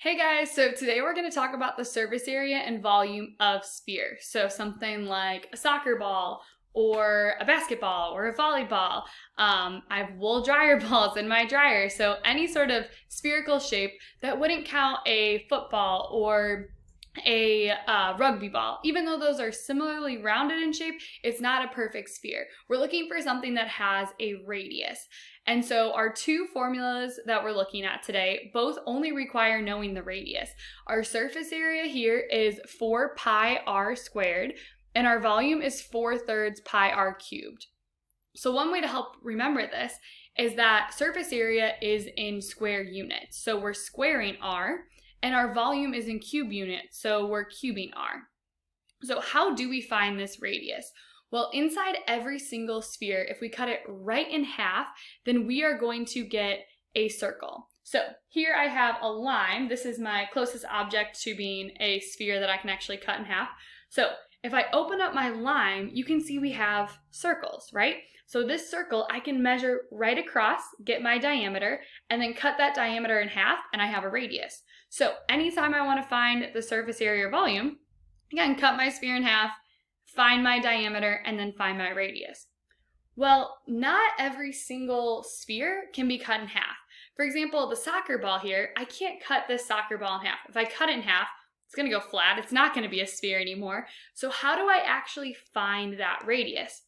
Hey guys, so today we're going to talk about the surface area and volume of sphere. So something like a soccer ball or a basketball or a volleyball. I have wool dryer balls in my dryer, so any sort of spherical shape that wouldn't count a football or a rugby ball. Even though those are similarly rounded in shape, it's not a perfect sphere. We're looking for something that has a radius. And so our two formulas that we're looking at today both only require knowing the radius. Our surface area here is 4 pi r squared, and our volume is 4/3 pi r cubed. So one way to help remember this is that surface area is in square units. So we're squaring r, and our volume is in cube units, so we're cubing r. So how do we find this radius? Well, inside every single sphere, if we cut it right in half, then we are going to get a circle. So here I have a line. This is my closest object to being a sphere that I can actually cut in half. So if I open up my line, you can see we have circles, right? So this circle I can measure right across, get my diameter, and then cut that diameter in half, and I have a radius. So anytime I want to find the surface area or volume, again, cut my sphere in half, find my diameter, and then find my radius. Well, not every single sphere can be cut in half. For example, the soccer ball here, I can't cut this soccer ball in half. If I cut it in half, it's going to go flat. It's not going to be a sphere anymore. So how do I actually find that radius?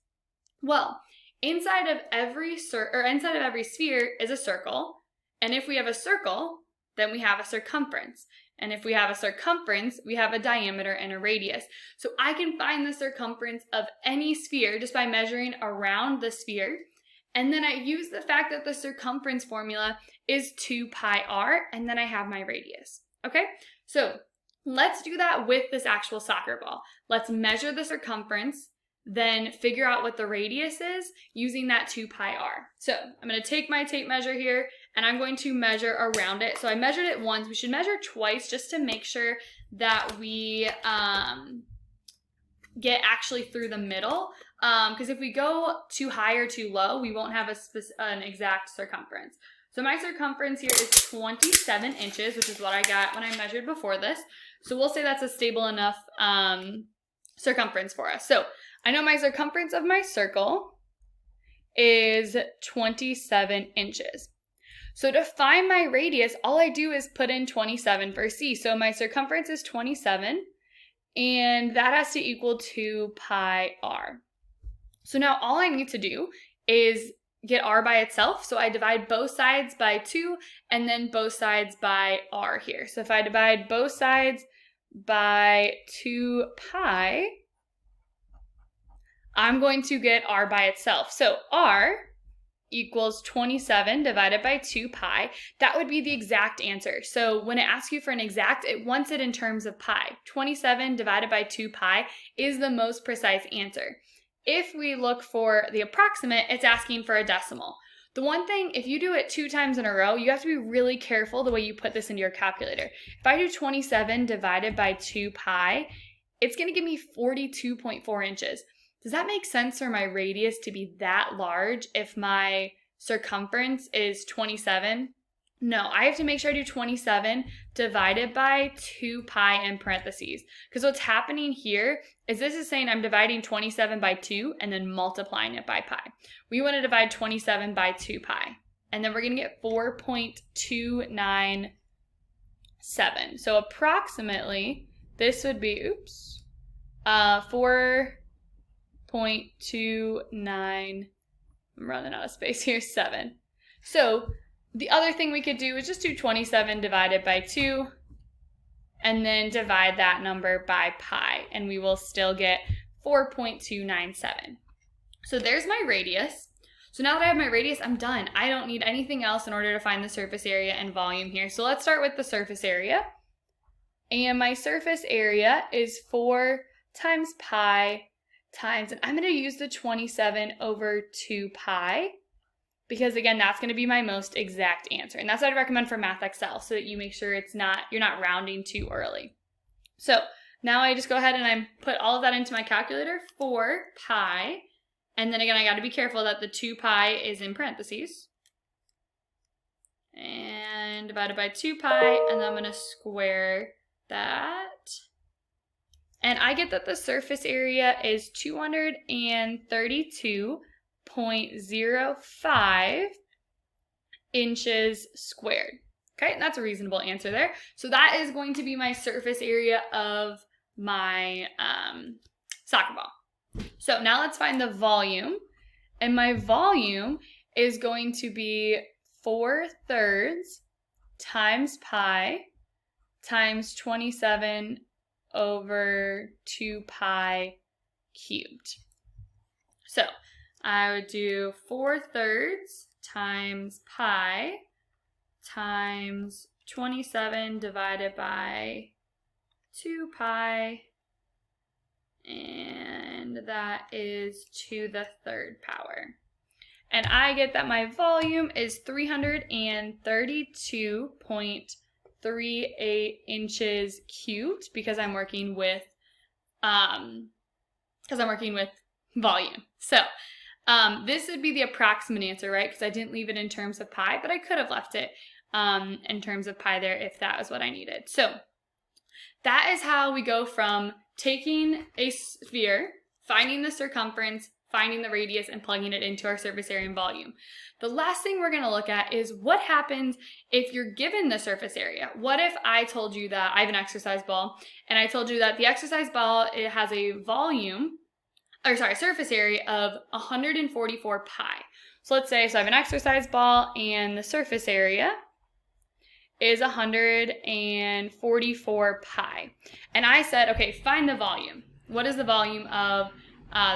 Well, inside of every sphere is a circle, and if we have a circle, then we have a circumference. And if we have a circumference, we have a diameter and a radius. So I can find the circumference of any sphere just by measuring around the sphere. And then I use the fact that the circumference formula is 2 pi r, and then I have my radius. Okay, so let's do that with this actual soccer ball. Let's measure the circumference, then figure out what the radius is using that 2 pi r. So I'm going to take my tape measure here, and I'm going to measure around it. So I measured it once. We should measure twice just to make sure that we get actually through the middle. Because if we go too high or too low, we won't have an exact circumference. So my circumference here is 27 inches, which is what I got when I measured before this. So we'll say that's a stable enough circumference for us. So I know my circumference of my circle is 27 inches. So to find my radius, all I do is put in 27 for C. So my circumference is 27, and that has to equal 2 pi r. So now all I need to do is get r by itself. So I divide both sides by 2, and then both sides by r here. So if I divide both sides by 2 pi, I'm going to get r by itself. So r equals 27 divided by 2 pi. That would be the exact answer. So when it asks you for an exact, it wants it in terms of pi. 27 divided by 2 pi is the most precise answer. If we look for the approximate, it's asking for a decimal. The one thing, if you do it 2 times in a row, you have to be really careful the way you put this into your calculator. If I do 27 divided by 2 pi, it's going to give me 42.4 inches. Does that make sense for my radius to be that large if my circumference is 27? No, I have to make sure I do 27 divided by 2 pi in parentheses. Because what's happening here is this is saying I'm dividing 27 by 2 and then multiplying it by pi. We want to divide 27 by 2 pi. And then we're going to get 4.297. So approximately, this would be, 4.29, I'm running out of space here, 7. So the other thing we could do is just do 27 divided by 2 and then divide that number by pi, and we will still get 4.297. So there's my radius. So now that I have my radius, I'm done. I don't need anything else in order to find the surface area and volume here. So let's start with the surface area. And my surface area is 4 times pi times, and I'm going to use the 27 over 2 pi because, again, that's going to be my most exact answer. And that's what I'd recommend for Math Excel so that you make sure you're not rounding too early. So now I just go ahead and I put all of that into my calculator, 4 pi, and then again, I got to be careful that the 2 pi is in parentheses. and divided by 2 pi, and then I'm going to square that. And I get that the surface area is 232.05 inches squared. Okay, and that's a reasonable answer there. So that is going to be my surface area of my soccer ball. So now let's find the volume. And my volume is going to be 4/3 times pi times 27 over 2 pi cubed. So I would do 4/3 times pi times 27 divided by 2 pi, and that is to the 3rd power. And I get that my volume is 332.38 inches cubed because I'm working with volume. So this would be the approximate answer, right? Because I didn't leave it in terms of pi, but I could have left it in terms of pi there if that was what I needed. So that is how we go from taking a sphere, finding the circumference, finding the radius, and plugging it into our surface area and volume. The last thing we're going to look at is what happens if you're given the surface area. What if I told you that I have an exercise ball, and I told you that the exercise ball, it has a surface area of 144 pi. So let's say, I have an exercise ball and the surface area is 144 pi. And I said, okay, find the volume. What is the volume of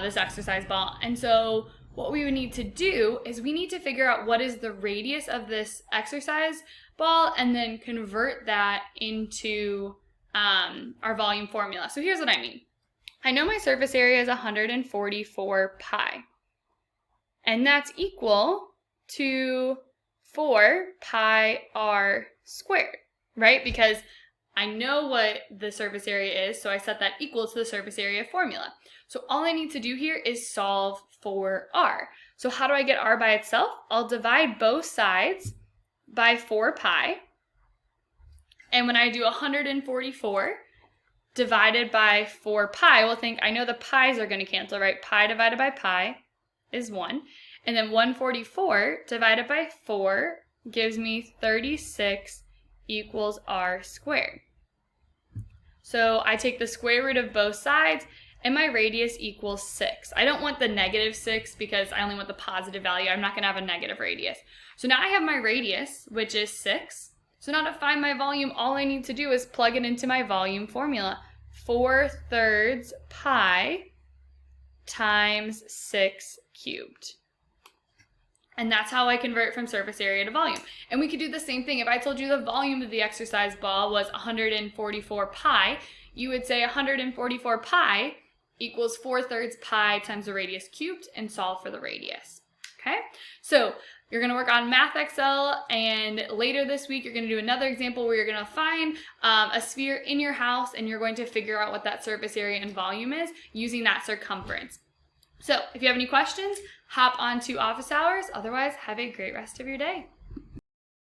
this exercise ball? And so what we would need to do is we need to figure out what is the radius of this exercise ball and then convert that into our volume formula. So here's what I mean. I know my surface area is 144 pi. And that's equal to 4 pi r squared, right? Because I know what the surface area is, so I set that equal to the surface area formula. So all I need to do here is solve for r. So how do I get r by itself? I'll divide both sides by 4 pi. And when I do 144 divided by 4 pi, we'll think, I know the pi's are going to cancel, right? Pi divided by pi is 1. And then 144 divided by 4 gives me 36 equals r squared. So I take the square root of both sides, and my radius equals 6. I don't want the -6 because I only want the positive value. I'm not going to have a negative radius. So now I have my radius, which is 6. So now to find my volume, all I need to do is plug it into my volume formula. 4/3 pi times 6 cubed. And that's how I convert from surface area to volume. And we could do the same thing. If I told you the volume of the exercise ball was 144 pi, you would say 144 pi equals 4/3 pi times the radius cubed and solve for the radius. Okay? So you're going to work on Math Excel, and later this week you're going to do another example where you're going to find a sphere in your house and you're going to figure out what that surface area and volume is using that circumference. So if you have any questions, hop on to office hours. Otherwise, have a great rest of your day.